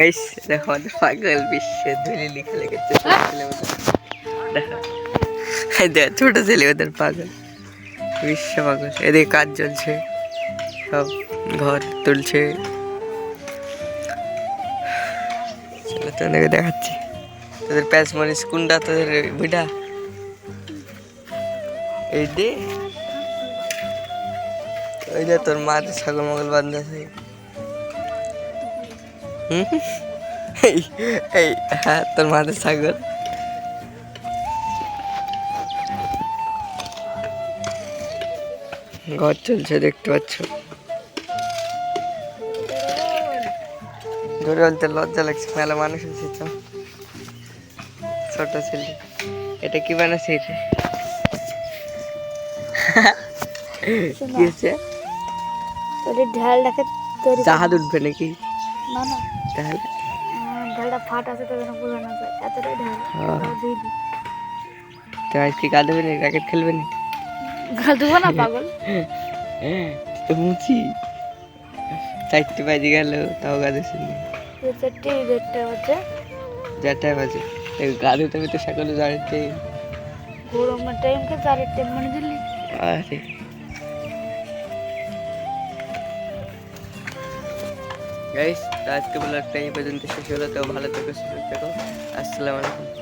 guys দেখো আমাদের পাগল বিশ্বে ধুলি লিখে লেগেছে দেখো ছোট ছেলে ওদের পাগল বিশ্ব পাগল এদিকে কাজ চলছে সব ঘর তুলছে চলো তোদেরকে দেখাচ্ছি তোদের প্যাস মরিস কোনটা তোদের বুঝা এই দে ওই যে তোর মার ছাগল মগল বান্ধা আছে এই হ্যাঁ তোর মাঠে ছাগল ঘর চলছে দেখতে পাচ্ছ ধরে বলতে লজ্জা লাগছে মেলা মানুষ আছে তো ছোট ছেলে এটা কি বানাচ্ছে এটা কি হচ্ছে ঢালটাকে জাহাজ উঠবে নাকি না না তাহলে ঢালটা ফাট আছে তো যেন বোঝা না যায় এতটাই ঢাল দিয়ে দিই তো আজকে গা দেবে না র্যাকেট খেলবে না গা দেবো না পাগল তো মুচি 4টে বাজে গেল তাও গা দিস চারটে দেড়টা হচ্ছে 4টা বাজে গা ধুতে হবে তো সকালে 4টে গরমের টাইমকে 4-এর টাইম মানে দিলি আরে গাইস আজকে ব্লগটা এই পর্যন্ত শেষ হলো তো ভালো থেকো সুস্থ থেকো আসসালামু আলাইকুম